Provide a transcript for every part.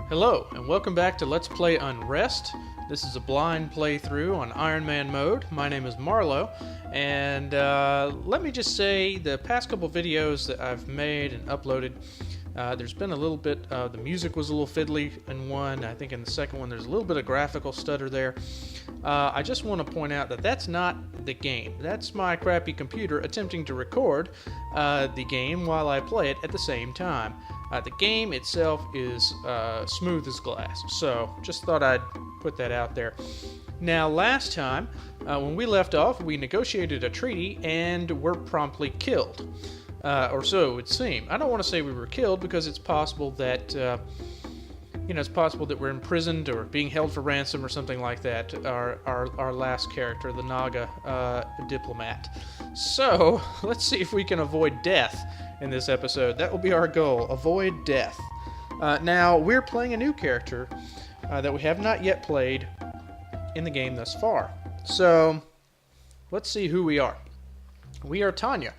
Hello, and welcome back to Let's Play Unrest. This is a blind playthrough on Iron Man mode. My name is Marlo, and let me just say, the past couple videos that I've made and uploaded, there's been a little bit, the music was a little fiddly in one. I think in the second one there's a little bit of graphical stutter there. I just want to point out that that's not the game. That's my crappy computer attempting to record the game while I play it at the same time. The game itself is smooth as glass, so just thought I'd put that out there. Now, last time, when we left off, we negotiated a treaty and were promptly killed. Or so it would seem. I don't want to say we were killed because it's possible that, it's possible that we're imprisoned or being held for ransom or something like that. Our last character, the Naga diplomat. So, let's see if we can avoid death in this episode. That will be our goal, avoid death. Now, we're playing a new character that we have not yet played in the game thus far. So, let's see who we are. We are Tanya,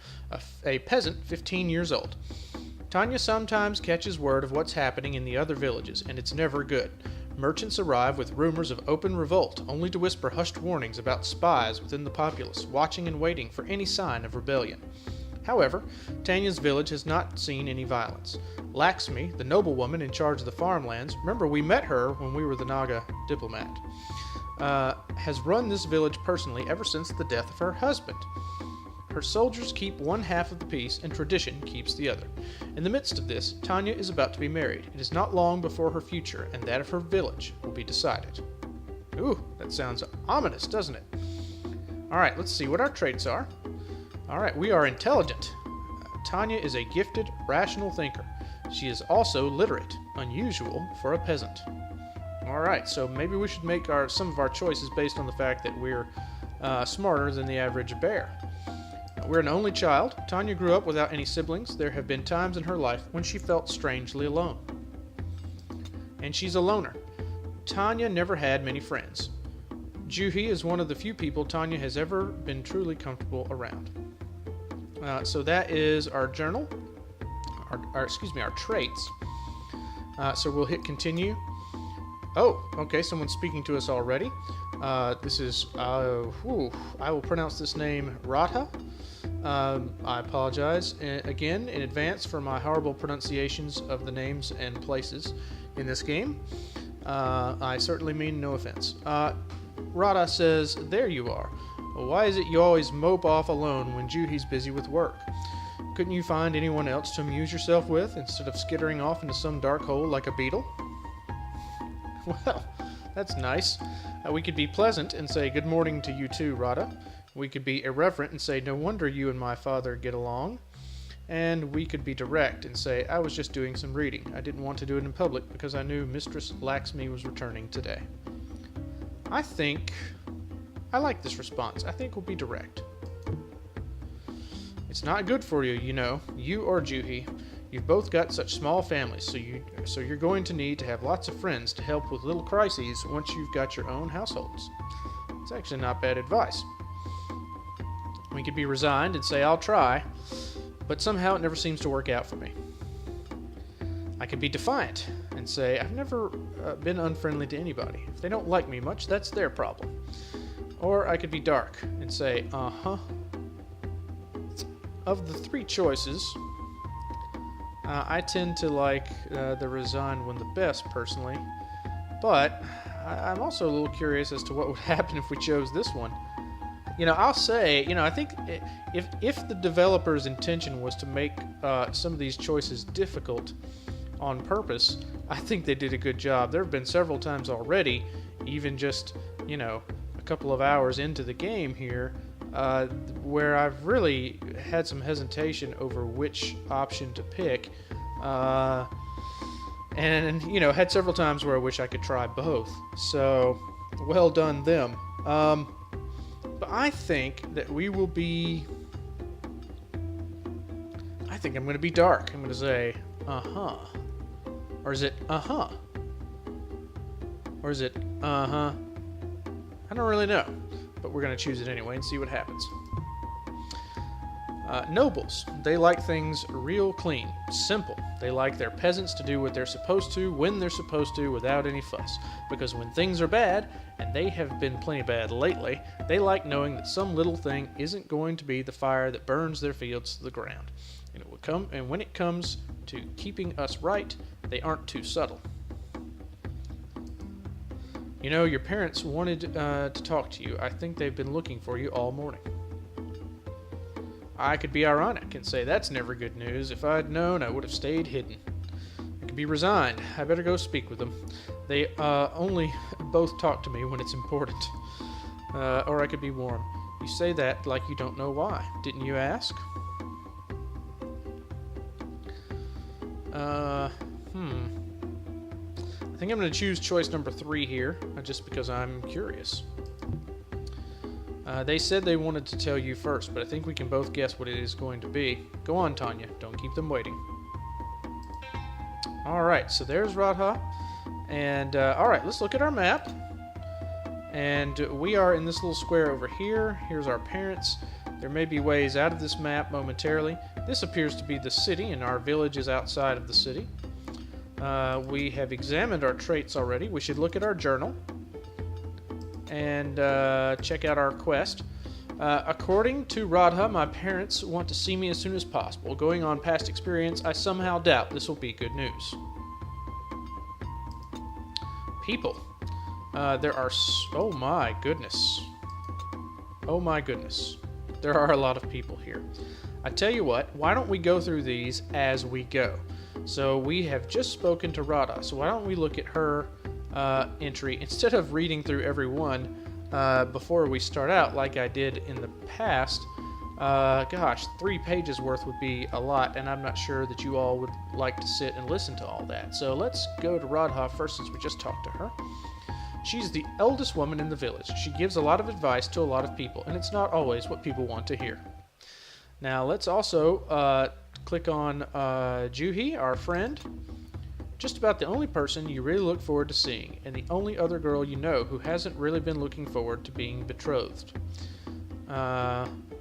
a peasant 15 years old. Tanya sometimes catches word of what's happening in the other villages, and it's never good. Merchants arrive with rumors of open revolt, only to whisper hushed warnings about spies within the populace, watching and waiting for any sign of rebellion. However, Tanya's village has not seen any violence. Lakshmi, the noblewoman in charge of the farmlands, remember we met her when we were the Naga diplomat, has run this village personally ever since the death of her husband. Her soldiers keep one half of the peace, and tradition keeps the other. In the midst of this, Tanya is about to be married. It is not long before her future and that of her village will be decided. Ooh, that sounds ominous, doesn't it? Alright, let's see what our traits are. Alright, we are intelligent. Tanya is a gifted, rational thinker. She is also literate, unusual for a peasant. Alright, so maybe we should make some of our choices based on the fact that we're smarter than the average bear. We're an only child. Tanya grew up without any siblings. There have been times in her life when she felt strangely alone. And she's a loner. Tanya never had many friends. Juhi is one of the few people Tanya has ever been truly comfortable around. So that is our journal, our traits. So we'll hit continue. Oh, okay, someone's speaking to us already. This is, I will pronounce this name Radha. I apologize again in advance for my horrible pronunciations of the names and places in this game. I certainly mean no offense. Radha says, "There you are. Well, why is it you always mope off alone when Juhi's busy with work? Couldn't you find anyone else to amuse yourself with instead of skittering off into some dark hole like a beetle?" Well, that's nice. We could be pleasant and say good morning to you too, Radha. We could be irreverent and say no wonder you and my father get along. And we could be direct and say I was just doing some reading. I didn't want to do it in public because I knew Mistress Lakshmi was returning today. I like this response. I think we'll be direct. It's not good for you, you know, you or Juhi. You've both got such small families, so you're going to need to have lots of friends to help with little crises once you've got your own households. It's actually not bad advice. We could be resigned and say, I'll try, but somehow it never seems to work out for me. I could be defiant and say, I've never been unfriendly to anybody. If they don't like me much, that's their problem. Or I could be dark and say, Of the three choices, I tend to like the resigned one the best, personally. But I'm also a little curious as to what would happen if we chose this one. I'll say, I think if the developer's intention was to make some of these choices difficult on purpose, I think they did a good job. There have been several times already, even just, a couple of hours into the game here, where I've really had some hesitation over which option to pick, and had several times where I wish I could try both. So, well done them. But I think that we will be. I think I'm going to be dark. I'm going to say, or is it or is it I don't really know. But we're going to choose it anyway and see what happens. Nobles, they like things real clean, simple. They like their peasants to do what they're supposed to, when they're supposed to, without any fuss. Because when things are bad, and they have been plenty bad lately, they like knowing that some little thing isn't going to be the fire that burns their fields to the ground. And when it comes to keeping us right, they aren't too subtle. You know, your parents wanted to talk to you. I think they've been looking for you all morning. I could be ironic and say that's never good news. If I'd known, I would have stayed hidden. I could be resigned. I better go speak with them. They only both talk to me when it's important. Or I could be warm. You say that like you don't know why. Didn't you ask? I think I'm going to choose choice number 3 here, just because I'm curious. They said they wanted to tell you first, but I think we can both guess what it is going to be. Go on, Tanya. Don't keep them waiting. Alright, so there's Radha. And, alright, let's look at our map. And we are in this little square over here. Here's our parents. There may be ways out of this map momentarily. This appears to be the city, and our village is outside of the city. We have examined our traits already. We should look at our journal and check out our quest. According to Radha, my parents want to see me as soon as possible. Going on past experience, I somehow doubt this will be good news. People. There are... Oh my goodness. Oh my goodness. There are a lot of people here. I tell you what, why don't we go through these as we go? So we have just spoken to Radha, so why don't we look at her entry instead of reading through every one before we start out like I did in the past. Gosh, 3 pages worth would be a lot, and I'm not sure that you all would like to sit and listen to all that. So let's go to Radha first, since we just talked to her. She's the eldest woman in the village. She gives a lot of advice to a lot of people, and it's not always what people want to hear. Now let's also click on Juhi, our friend. Just about the only person you really look forward to seeing, and the only other girl you know who hasn't really been looking forward to being betrothed.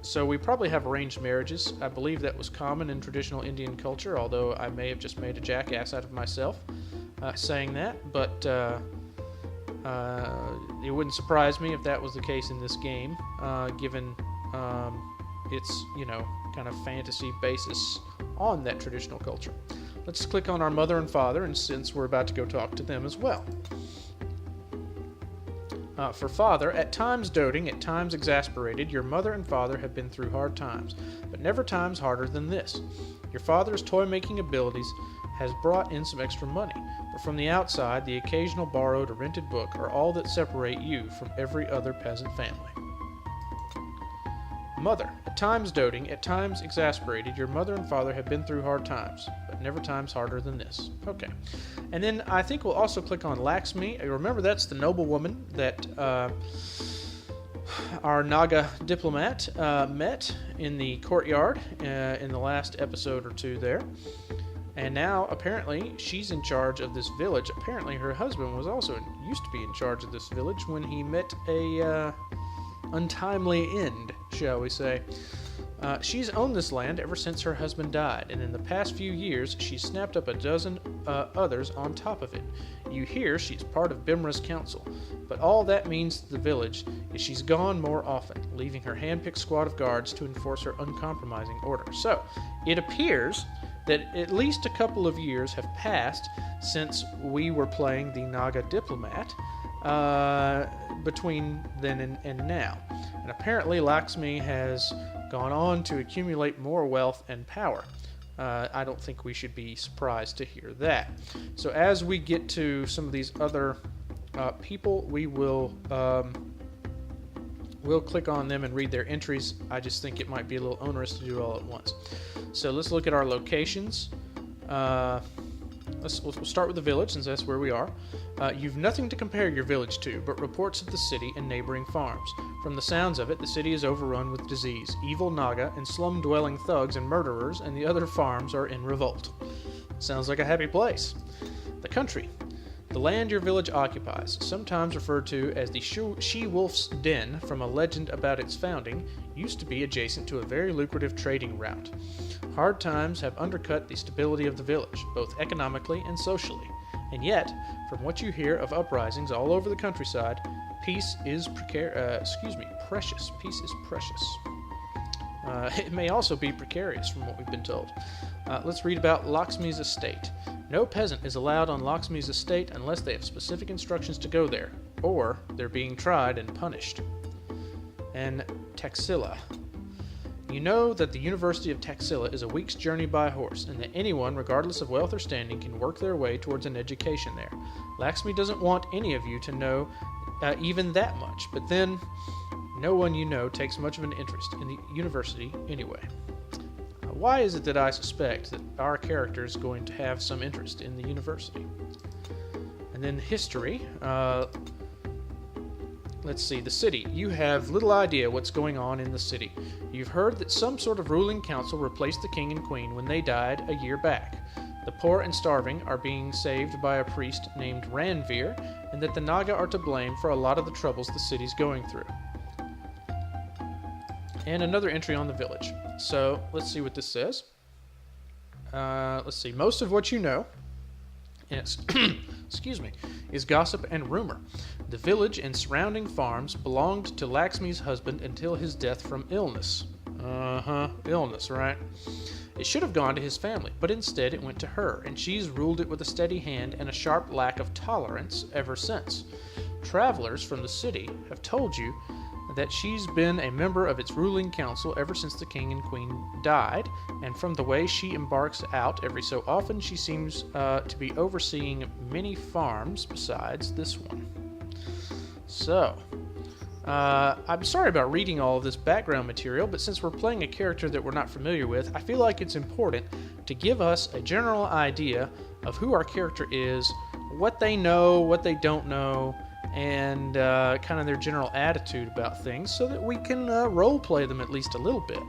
So we probably have arranged marriages. I believe that was common in traditional Indian culture, although I may have just made a jackass out of myself saying that, but it wouldn't surprise me if that was the case in this game, given its, kind of fantasy basis on that traditional culture. Let's click on our mother and father, and since we're about to go talk to them as well. For father, at times doting, at times exasperated, your mother and father have been through hard times, but never times harder than this. Your father's toy-making abilities has brought in some extra money, but from the outside, the occasional borrowed or rented book are all that separate you from every other peasant family. Mother, at times doting, at times exasperated, your mother and father have been through hard times, but never times harder than this. Okay. And then I think we'll also click on Lakshmi. Remember, that's the noble woman that our Naga diplomat met in the courtyard in the last episode or 2 there. And now, apparently, she's in charge of this village. Apparently, her husband was also used to be in charge of this village when he met a untimely end, shall we say. She's owned this land ever since her husband died, and in the past few years, she's snapped up a dozen others on top of it. You hear she's part of Bimra's council, but all that means to the village is she's gone more often, leaving her hand-picked squad of guards to enforce her uncompromising order. So, it appears that at least a couple of years have passed since we were playing the Naga diplomat, between then and now. And apparently Lakshmi has gone on to accumulate more wealth and power. I don't think we should be surprised to hear that. So as we get to some of these other people, we will we'll click on them and read their entries. I just think it might be a little onerous to do it all at once. So let's look at our locations. We'll start with the village, since that's where we are. You've nothing to compare your village to but reports of the city and neighboring farms. From the sounds of it, the city is overrun with disease, evil Naga, and slum-dwelling thugs and murderers, and the other farms are in revolt. Sounds like a happy place. The country. The land your village occupies, sometimes referred to as the She-Wolf's Den from a legend about its founding, used to be adjacent to a very lucrative trading route. Hard times have undercut the stability of the village, both economically and socially. And yet, from what you hear of uprisings all over the countryside, peace is precious. Peace is precious. It may also be precarious, from what we've been told. Let's read about Lakshmi's estate. No peasant is allowed on Lakshmi's estate unless they have specific instructions to go there, or they're being tried and punished. And Taxila. You know that the University of Taxila is a week's journey by horse, and that anyone, regardless of wealth or standing, can work their way towards an education there. Lakshmi doesn't want any of you to know even that much, but then no one you know takes much of an interest in the university anyway. Why is it that I suspect that our character is going to have some interest in the university? And then history. Let's see, the city. You have little idea what's going on in the city. You've heard that some sort of ruling council replaced the king and queen when they died a year back. The poor and starving are being saved by a priest named Ranveer, and that the Naga are to blame for a lot of the troubles the city's going through. And another entry on the village. So, let's see what this says. Let's see. Most of what you know is, is gossip and rumor. The village and surrounding farms belonged to Lakshmi's husband until his death from illness. Illness, right? It should have gone to his family, but instead it went to her, and she's ruled it with a steady hand and a sharp lack of tolerance ever since. Travelers from the city have told you that she's been a member of its ruling council ever since the king and queen died, and from the way she embarks out every so often, she seems to be overseeing many farms besides this one. So, I'm sorry about reading all of this background material, but since we're playing a character that we're not familiar with, I feel like it's important to give us a general idea of who our character is, what they know, what they don't know, and kind of their general attitude about things so that we can role-play them at least a little bit.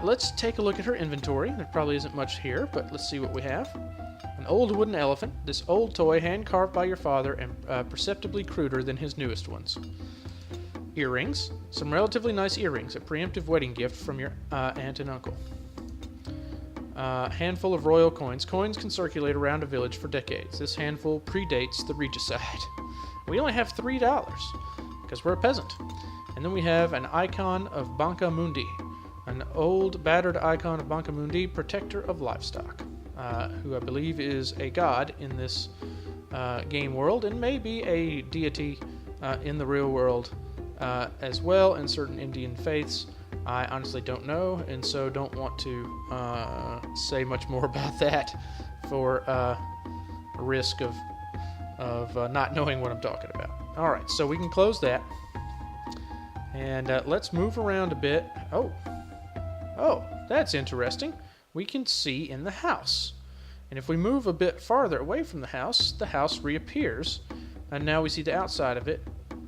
Let's take a look at her inventory. There probably isn't much here, but let's see what we have. An old wooden elephant, this old toy hand-carved by your father and perceptibly cruder than his newest ones. Earrings, some relatively nice earrings, a preemptive wedding gift from your aunt and uncle. Handful of royal coins. Coins can circulate around a village for decades. This handful predates the regicide. We only have $3 because we're a peasant. And then we have an icon of Banca Mundi, an old battered icon of Banca Mundi, protector of livestock, who I believe is a god in this game world and may be a deity in the real world as well in certain Indian faiths. I honestly don't know, and so don't want to say much more about that for a risk of not knowing what I'm talking about. Alright, so we can close that. And let's move around a bit. Oh, that's interesting. We can see in the house. And if we move a bit farther away from the house reappears. And now we see the outside of it.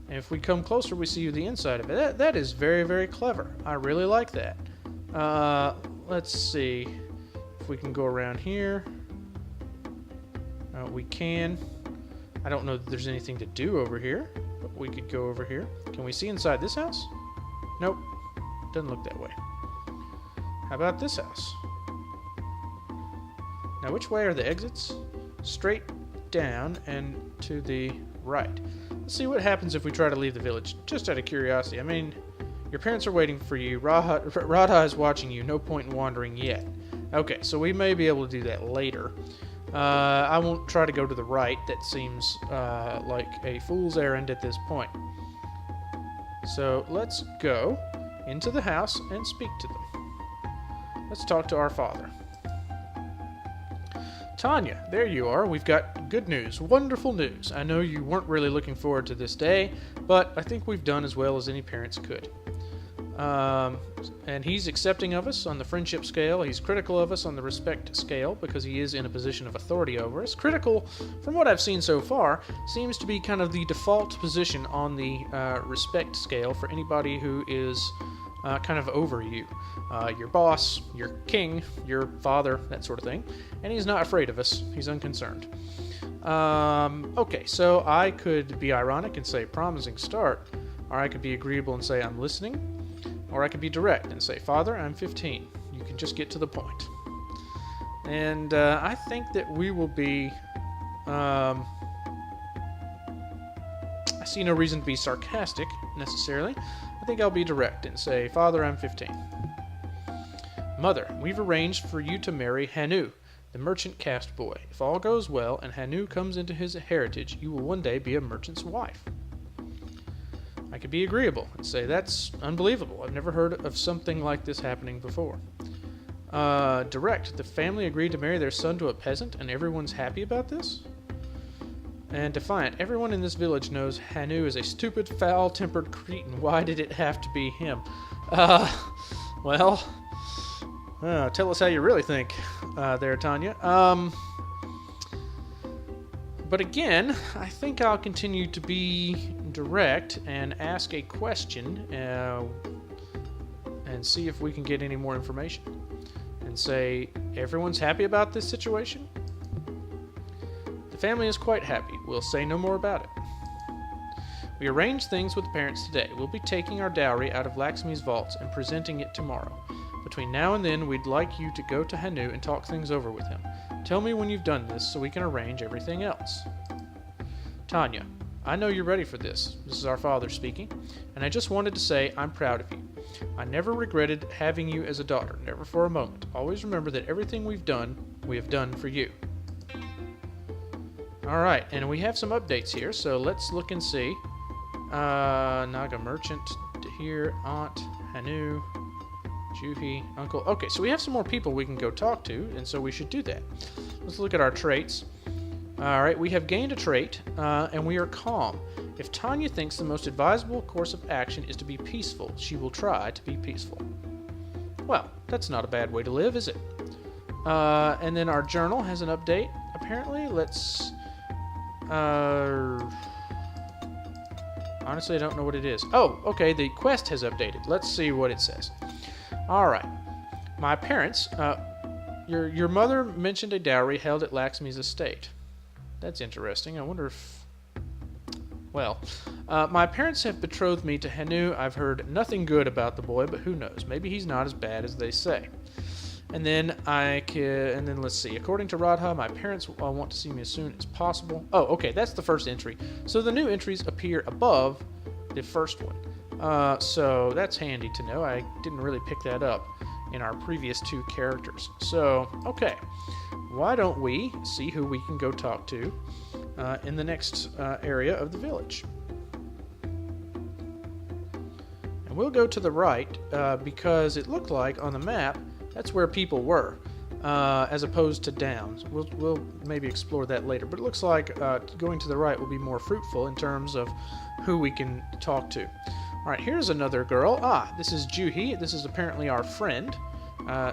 And if we come closer, we see the inside of it. That is very, very clever. I really like that. Let's see if we can go around here. We can. I don't know that there's anything to do over here, but we could go over here. Can we see inside this house? Nope. Doesn't look that way. How about this house? Now, which way are the exits? Straight down and to the right. Let's see what happens if we try to leave the village, just out of curiosity. I mean, your parents are waiting for you. Radha is watching you. No point in wandering yet. Okay, so we may be able to do that later. I won't try to go to the right. That seems like a fool's errand at this point. So let's go into the house and speak to them. Let's talk to our father. Tanya, there you are. We've got good news, wonderful news. I know you weren't really looking forward to this day, but I think we've done as well as any parents could. And he's accepting of us on the friendship scale. He's critical of us on the respect scale because he is in a position of authority over us. Critical, from what I've seen so far, seems to be kind of the default position on the respect scale for anybody who is kind of over you. Your boss, your king, your father, that sort of thing. And he's not afraid of us. He's unconcerned. Okay, so I could be ironic and say promising start, or I could be agreeable and say I'm listening, or I could be direct and say, Father, I'm 15. You can just get to the point. And I think that we will be... I see no reason to be sarcastic, necessarily. I think I'll be direct and say, Father, I'm 15. Mother, we've arranged for you to marry Hanu, the merchant caste boy. If all goes well and Hanu comes into his heritage, you will one day be a merchant's wife. I could be agreeable and say, that's unbelievable. I've never heard of something like this happening before. Direct, the family agreed to marry their son to a peasant and everyone's happy about this? And defiant, everyone in this village knows Hanu is a stupid, foul-tempered cretin. Why did it have to be him? Well, tell us how you really think there, Tanya. But again, I think I'll continue to be direct and ask a question and see if we can get any more information. And say, everyone's happy about this situation? The family is quite happy. We'll say no more about it. We arranged things with the parents today. We'll be taking our dowry out of Lakshmi's vaults and presenting it tomorrow. Between now and then, we'd like you to go to Hanu and talk things over with him. Tell me when you've done this so we can arrange everything else. Tanya, I know you're ready for this. This is our father speaking, and I just wanted to say I'm proud of you. I never regretted having you as a daughter, never for a moment. Always remember that everything we have done for you. Alright, and we have some updates here, so let's look and see. Naga Merchant, here, Aunt, Hanu, Juhi, Uncle. Okay, so we have some more people we can go talk to, and so we should do that. Let's look at our traits. Alright, we have gained a trait, and we are calm. If Tanya thinks the most advisable course of action is to be peaceful, she will try to be peaceful. Well, that's not a bad way to live, is it? And then our journal has an update, apparently. Let's... honestly, I don't know what it is. Oh, okay, the quest has updated. Let's see what it says. Alright. My parents, your mother mentioned a dowry held at Lakshmi's estate. That's interesting. I wonder if... Well, my parents have betrothed me to Hanu. I've heard nothing good about the boy, but who knows? Maybe he's not as bad as they say. And then let's see. According to Radha, my parents want to see me as soon as possible. Oh, okay, that's the first entry. So the new entries appear above the first one. So that's handy to know. I didn't really pick that up in our previous two characters. So, okay. Why don't we see who we can go talk to in the next area of the village? And we'll go to the right because it looked like on the map that's where people were, as opposed to down. We'll maybe explore that later. But it looks like going to the right will be more fruitful in terms of who we can talk to. All right, here's another girl. This is Juhi. This is apparently our friend.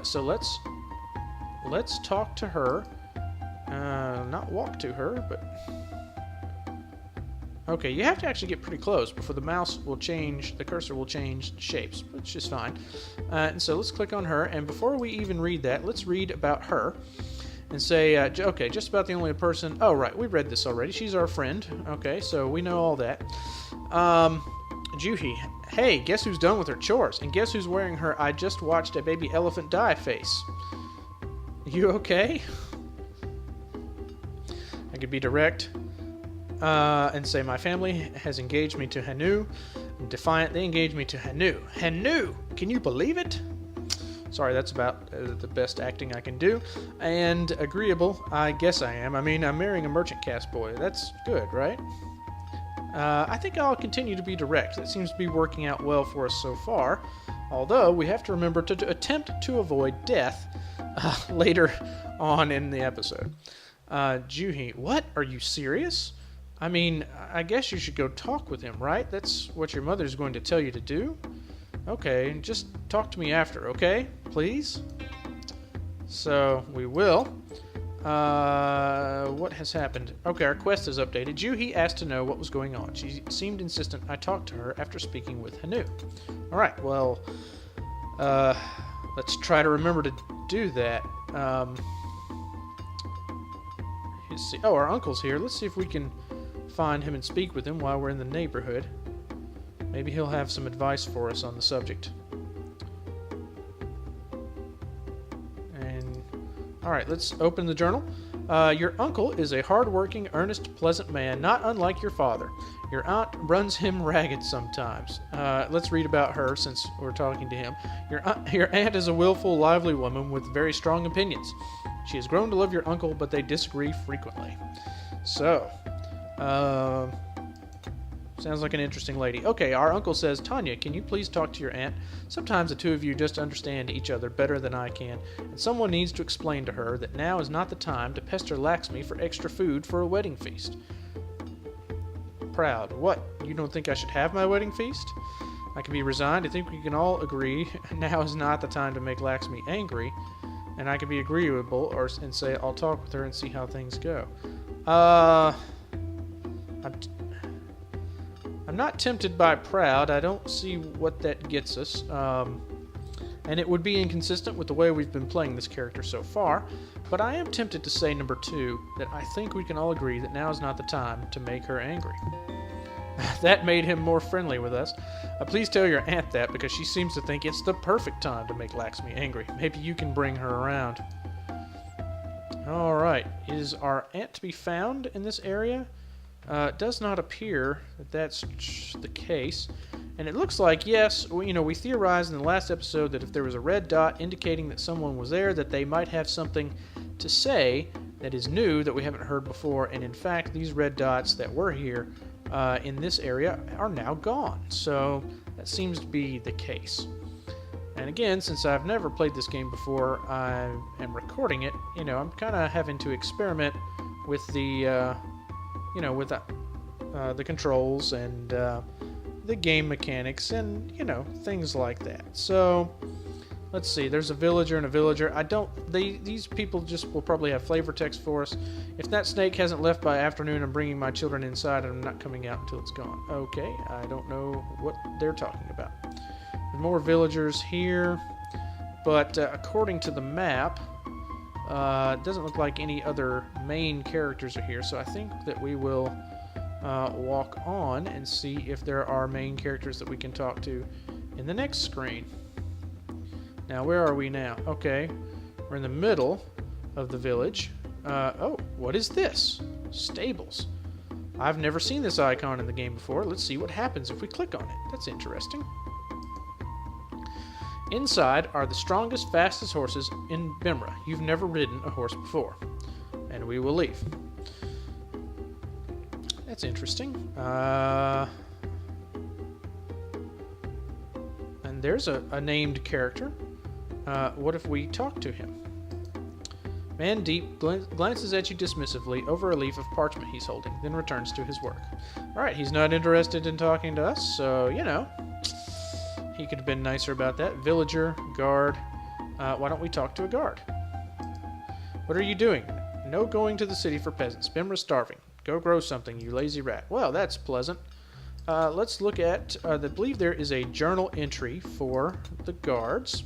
So let's talk to her. Not walk to her, but... Okay, you have to actually get pretty close before the cursor will change shapes, which is fine. And so let's click on her, and before we even read that, let's read about her and say, okay, just about the only person... Oh, right, we read this already. She's our friend. Okay, so we know all that. Juhi, hey, guess who's done with her chores? And guess who's wearing her I just watched a baby elephant die face? You okay? I could be direct. And say my family has engaged me to Hanu. Defiant, they engaged me to Hanu. Hanu! Can you believe it? Sorry, that's about the best acting I can do. And agreeable, I guess I am. I mean, I'm marrying a merchant caste boy. That's good, right? I think I'll continue to be direct. That seems to be working out well for us so far. Although, we have to remember to attempt to avoid death later on in the episode. Juhi, what? Are you serious? I mean, I guess you should go talk with him, right? That's what your mother's going to tell you to do? Okay, just talk to me after, okay? Please? So, we will. What has happened? Okay, our quest is updated. Juhi asked to know what was going on. She seemed insistent I talked to her after speaking with Hanu. Alright, well, let's try to remember to do that. Let's see. Oh, our uncle's here. Let's see if we can find him and speak with him while we're in the neighborhood. Maybe he'll have some advice for us on the subject. And all right, let's open the journal. Your uncle is a hard-working, earnest, pleasant man, not unlike your father. Your aunt runs him ragged sometimes. Let's read about her since we're talking to him. Your aunt is a willful, lively woman with very strong opinions. She has grown to love your uncle, but they disagree frequently. So, sounds like an interesting lady. Okay, our uncle says, Tanya, can you please talk to your aunt? Sometimes the two of you just understand each other better than I can, and someone needs to explain to her that now is not the time to pester Laxmi for extra food for a wedding feast. Proud. What? You don't think I should have my wedding feast? I can be resigned. I think we can all agree now is not the time to make Laxmi angry, and I can be agreeable and say I'll talk with her and see how things go. I'm not tempted by proud. I don't see what that gets us. And it would be inconsistent with the way we've been playing this character so far. But I am tempted to say number 2, that I think we can all agree that now is not the time to make her angry. That made him more friendly with us. Please tell your aunt that, because she seems to think it's the perfect time to make Laxmi angry. Maybe you can bring her around. Alright, is our aunt to be found in this area? It does not appear that that's the case. And it looks like, yes, we theorized in the last episode that if there was a red dot indicating that someone was there, that they might have something to say that is new that we haven't heard before. And in fact, these red dots that were here in this area are now gone. So that seems to be the case. And again, since I've never played this game before, I am recording it, I'm kind of having to experiment with the the controls and the game mechanics and, things like that. So, let's see. There's a villager and a villager. These people just will probably have flavor text for us. If that snake hasn't left by afternoon, I'm bringing my children inside and I'm not coming out until it's gone. Okay, I don't know what they're talking about. There's more villagers here, but according to the map, it doesn't look like any other main characters are here, so I think that we will walk on and see if there are main characters that we can talk to in the next screen. Now, where are we now? Okay, we're in the middle of the village. Oh, what is this? Stables. I've never seen this icon in the game before. Let's see what happens if we click on it. That's interesting. Inside are the strongest, fastest horses in Bimra. You've never ridden a horse before. And we will leave. That's interesting. And there's a named character. What if we talk to him? Man Deep glances at you dismissively over a leaf of parchment he's holding, then returns to his work. Alright, he's not interested in talking to us, so, he could have been nicer about that. Villager, guard. Why don't we talk to a guard? What are you doing? No going to the city for peasants. Bimra's starving. Go grow something, you lazy rat. Well, that's pleasant. Let's look at, I believe there is a journal entry for the guards.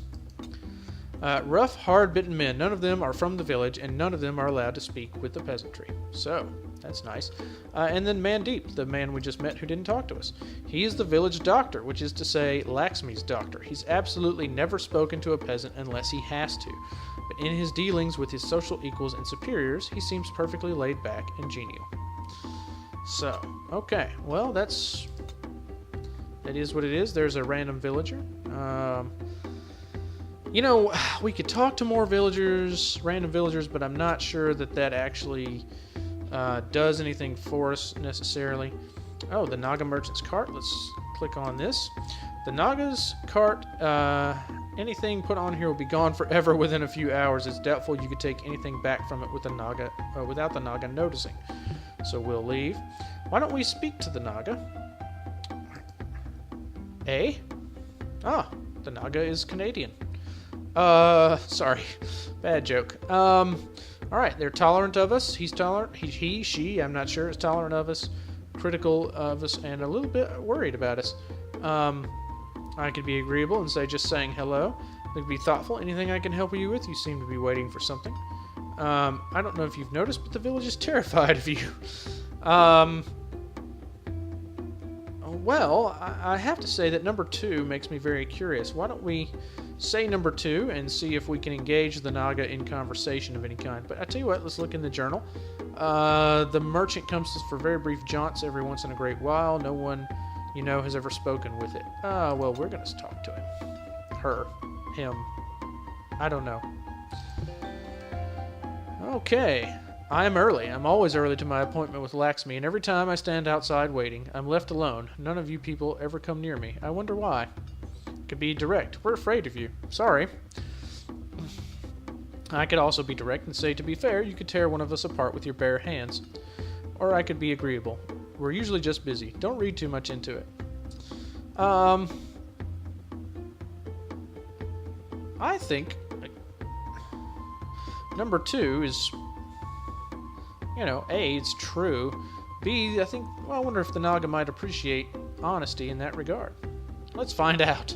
Rough, hard-bitten men. None of them are from the village, and none of them are allowed to speak with the peasantry. So, that's nice. And then Mandeep, the man we just met who didn't talk to us. He is the village doctor, which is to say, Laxmi's doctor. He's absolutely never spoken to a peasant unless he has to. But in his dealings with his social equals and superiors, he seems perfectly laid back and genial. So, okay. Well, that is what it is. There's a random villager. We could talk to more random villagers, but I'm not sure that actually does anything for us necessarily. Oh, the Naga Merchant's Cart. Let's click on this. The Naga's Cart, anything put on here will be gone forever within a few hours. It's doubtful you could take anything back from it with the Naga, without the Naga noticing. So we'll leave. Why don't we speak to the Naga? Ah, the Naga is Canadian. Sorry. Bad joke. Alright, they're tolerant of us. He's tolerant. She, I'm not sure, is tolerant of us, critical of us, and a little bit worried about us. I could be agreeable and say just saying hello. I could be thoughtful. Anything I can help you with? You seem to be waiting for something. I don't know if you've noticed, but the village is terrified of you. Well, I have to say that number 2 makes me very curious. Why don't we say number 2 and see if we can engage the Naga in conversation of any kind? But I tell you what, let's look in the journal. The merchant comes for very brief jaunts every once in a great while. No one, has ever spoken with it. Well, we're going to talk to him. Her. Him. I don't know. Okay. I am early. I'm always early to my appointment with Laxmi, and every time I stand outside waiting, I'm left alone. None of you people ever come near me. I wonder why. Could be direct. We're afraid of you. Sorry. I could also be direct and say, to be fair, you could tear one of us apart with your bare hands. Or I could be agreeable. We're usually just busy. Don't read too much into it. I think number 2 is... A, it's true. B, I wonder if the Naga might appreciate honesty in that regard. Let's find out.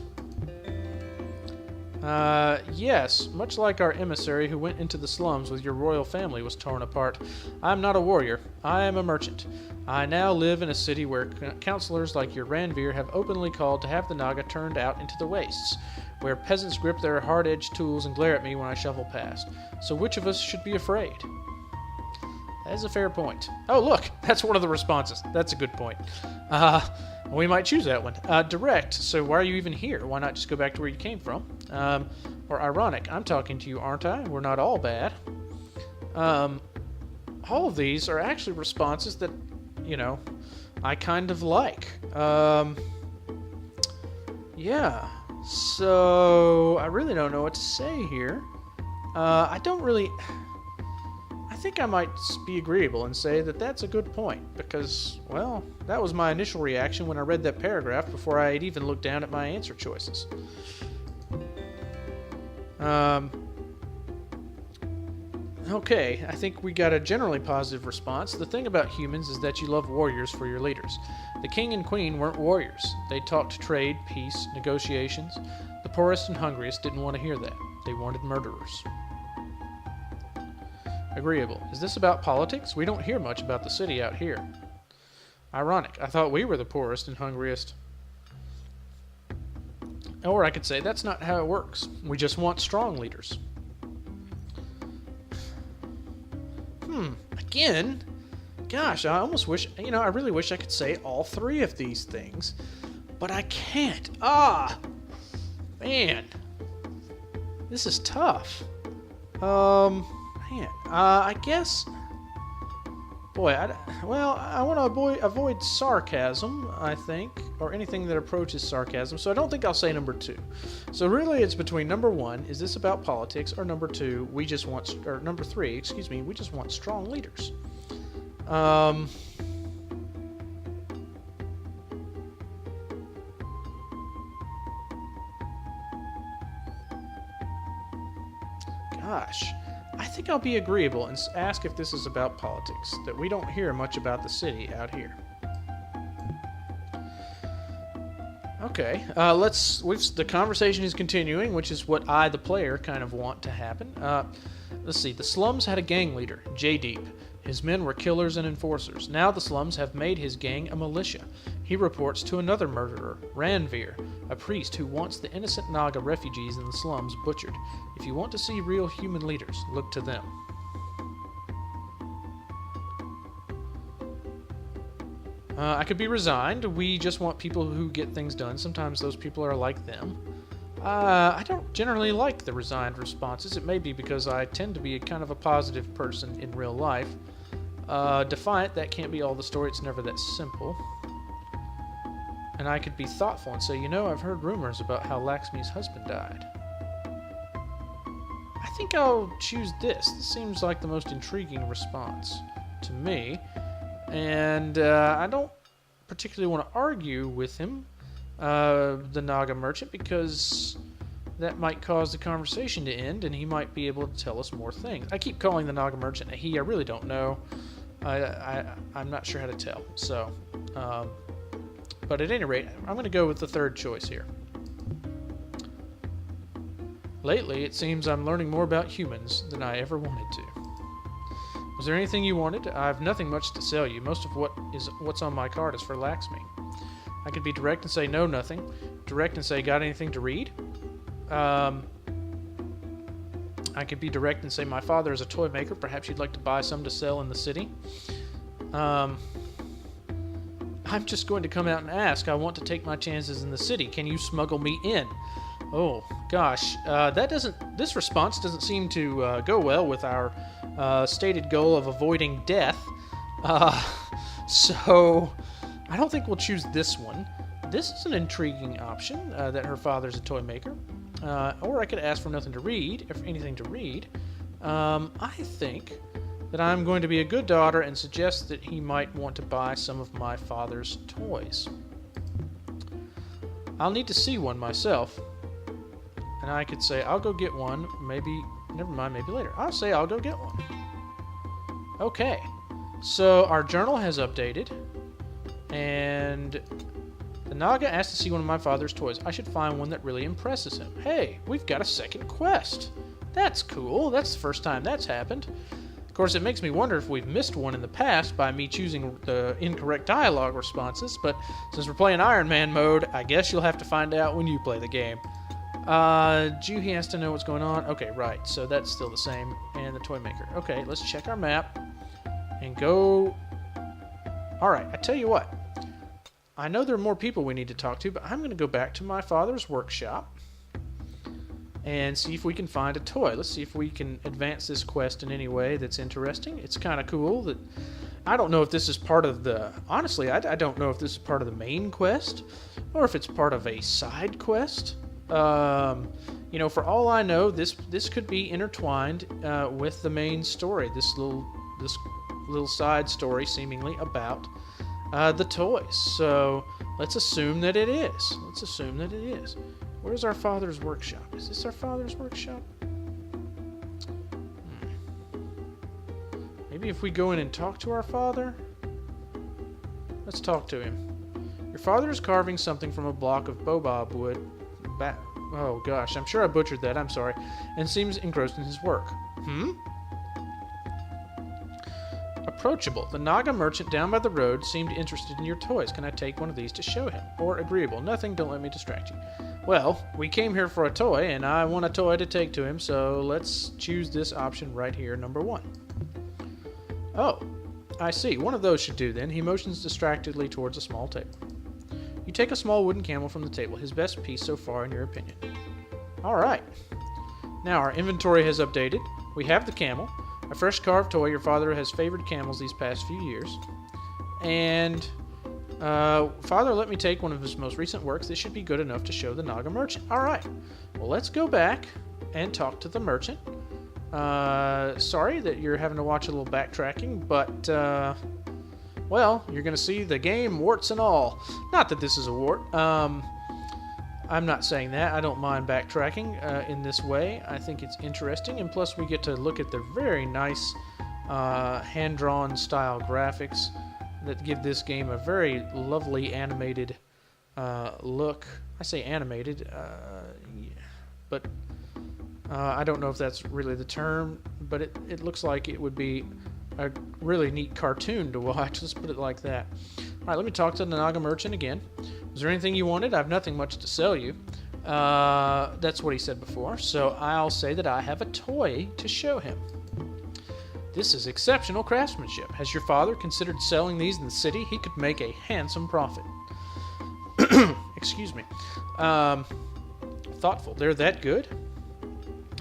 Yes, much like our emissary who went into the slums with your royal family was torn apart. I am not a warrior. I am a merchant. I now live in a city where counselors like your Ranveer have openly called to have the Naga turned out into the wastes, where peasants grip their hard-edged tools and glare at me when I shuffle past. So which of us should be afraid? That is a fair point. Oh, look, that's one of the responses. That's a good point. We might choose that one. Direct, so why are you even here? Why not just go back to where you came from? Or ironic, I'm talking to you, aren't I? We're not all bad. All of these are actually responses that, I kind of like. Yeah, so I really don't know what to say here. I think I might be agreeable and say that that's a good point, because, well, that was my initial reaction when I read that paragraph before I had even looked down at my answer choices. Okay, I think we got a generally positive response. The thing about humans is that you love warriors for your leaders. The king and queen weren't warriors. They talked trade, peace, negotiations. The poorest and hungriest didn't want to hear that. They wanted murderers. Agreeable. Is this about politics? We don't hear much about the city out here. Ironic. I thought we were the poorest and hungriest. Or I could say that's not how it works. We just want strong leaders. Again? Gosh, I almost wish, I really wish I could say all 3 of these things. But I can't. Man. This is tough. I guess... Boy, I want to avoid sarcasm, I think, or anything that approaches sarcasm, so I don't think I'll say number 2. So really it's between number 1, is this about politics, or number 2, number 3, we just want strong leaders. Gosh... I think I'll be agreeable and ask if this is about politics, that we don't hear much about the city out here. Okay, the conversation is continuing, which is what I, the player, kind of want to happen. Let's see, the slums had a gang leader, J-Deep. His men were killers and enforcers. Now the slums have made his gang a militia. He reports to another murderer, Ranveer, a priest who wants the innocent Naga refugees in the slums butchered. If you want to see real human leaders, look to them. I could be resigned. We just want people who get things done. Sometimes those people are like them. I don't generally like the resigned responses. It may be because I tend to be kind of a positive person in real life. Defiant, that can't be all the story. It's never that simple. And I could be thoughtful and say, I've heard rumors about how Laxmi's husband died. I think I'll choose this. This seems like the most intriguing response to me. And I don't particularly want to argue with him, the Naga merchant, because that might cause the conversation to end, and he might be able to tell us more things. I keep calling the Naga merchant a he. I really don't know. I'm not sure how to tell. So, but at any rate, I'm going to go with the third choice here. Lately, it seems I'm learning more about humans than I ever wanted to. Was there anything you wanted? I have nothing much to sell you. Most of what's on my card is for laxmeat. I could be direct and say no, nothing. Direct and say, got anything to read? I could be direct and say, my father is a toy maker. Perhaps you'd like to buy some to sell in the city. I'm just going to come out and ask. I want to take my chances in the city. Can you smuggle me in? Oh, gosh. This response doesn't seem to go well with our stated goal of avoiding death. So I don't think we'll choose this one. This is an intriguing option, that her father's a toy maker. Or I could ask for nothing to read, if anything to read. I think that I'm going to be a good daughter and suggest that he might want to buy some of my father's toys. I'll need to see one myself. And I could say, I'll go get one. Maybe, never mind, maybe later. I'll say I'll go get one. Okay. So our journal has updated. And the Naga asked to see one of my father's toys. I should find one that really impresses him. Hey, we've got a second quest. That's cool. That's the first time that's happened. Of course, it makes me wonder if we've missed one in the past by me choosing the incorrect dialogue responses, but since we're playing Iron Man mode, I guess you'll have to find out when you play the game. Juhi has to know what's going on. Okay, right, so that's still the same, and the toy maker. Okay, let's check our map and go. Alright, I tell you what. I know there are more people we need to talk to, but I'm going to go back to my father's workshop and see if we can find a toy. Let's see if we can advance this quest in any way that's interesting. It's kind of cool that I don't know if this is part of the... Honestly, I don't know if this is part of the main quest or if it's part of a side quest. You know, for all I know, this could be intertwined with the main story. This little side story, seemingly about the toys. So let's assume that it is. Let's assume that it is. Where's our father's workshop? Is this our father's workshop? Maybe if we go in and talk to our father? Let's talk to him. Your father is carving something from a block of baobab wood. Oh gosh, I'm sure I butchered that, I'm sorry. And seems engrossed in his work. Approachable. The Naga merchant down by the road seemed interested in your toys. Can I take one of these to show him? Or agreeable. Nothing, don't let me distract you. Well, we came here for a toy, and I want a toy to take to him, so let's choose this option right here, number 1. Oh, I see. One of those should do then. He motions distractedly towards a small table. You take a small wooden camel from the table, his best piece so far in your opinion. Alright. Now our inventory has updated. We have the camel. A fresh carved toy. Your father has favored camels these past few years. And... Father, let me take one of his most recent works. This should be good enough to show the Naga merchant. Alright. Well, let's go back and talk to the merchant. Sorry that you're having to watch a little backtracking, but, well, you're going to see the game, warts and all. Not that this is a wart. I'm not saying that. I don't mind backtracking in this way. I think it's interesting, and plus we get to look at the very nice hand-drawn style graphics that give this game a very lovely animated look. I say animated, but I don't know if that's really the term, but it looks like it would be a really neat cartoon to watch. Let's put it like that. Alright, let me talk to the Naga merchant again. Was there anything you wanted? I have nothing much to sell you. That's what he said before, so I'll say that I have a toy to show him. This is exceptional craftsmanship. Has your father considered selling these in the city? He could make a handsome profit. Excuse me. Thoughtful. They're that good?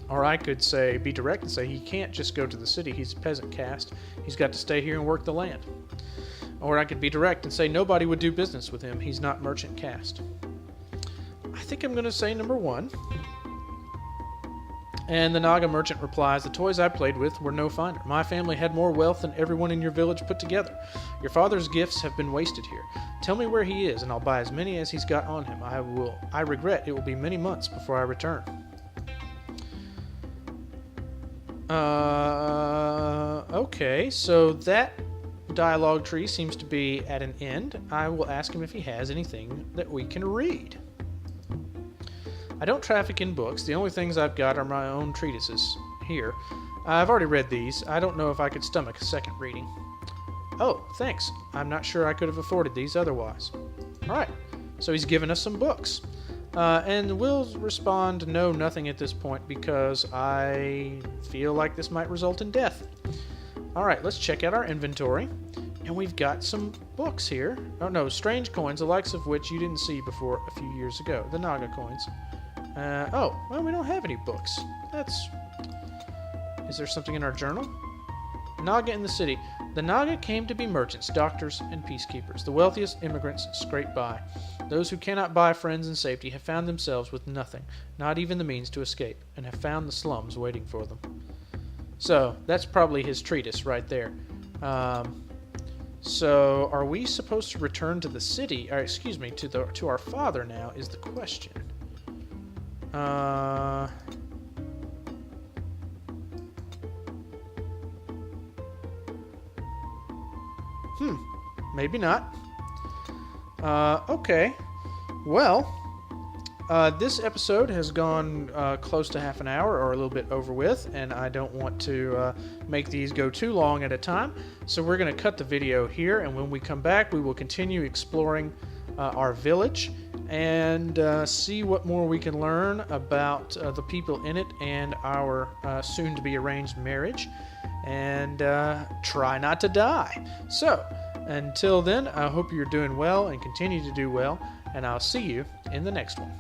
Or I could say, be direct and say he can't just go to the city. He's a peasant caste. He's got to stay here and work the land. Or I could be direct and say nobody would do business with him. He's not merchant caste. I think I'm going to say number 1. And the Naga merchant replies, the toys I played with were no finer. My family had more wealth than everyone in your village put together. Your father's gifts have been wasted here. Tell me where he is, and I'll buy as many as he's got on him. I regret it will be many months before I return. Okay, so that dialogue tree seems to be at an end. I will ask him if he has anything that we can read. I don't traffic in books. The only things I've got are my own treatises here. I've already read these. I don't know if I could stomach a second reading. Oh, thanks. I'm not sure I could have afforded these otherwise. Alright, so he's given us some books. And we'll respond, no, nothing at this point, because I feel like this might result in death. Alright, let's check out our inventory. And we've got some books here. Oh no, strange coins, the likes of which you didn't see before a few years ago. The Naga coins. Oh, well, we don't have any books. Is there something in our journal? Naga in the city. The Naga came to be merchants, doctors, and peacekeepers. The wealthiest immigrants scrape by. Those who cannot buy friends and safety have found themselves with nothing, not even the means to escape, and have found the slums waiting for them. So, that's probably his treatise right there. So, are we supposed to return to the city? Or, excuse me, to our father now is the question. Maybe not. Okay. Well, this episode has gone close to half an hour or a little bit over with, and I don't want to make these go too long at a time, so we're going to cut the video here, and when we come back, we will continue exploring our village and see what more we can learn about the people in it and our soon-to-be arranged marriage, and try not to die. So, until then, I hope you're doing well and continue to do well, and I'll see you in the next one.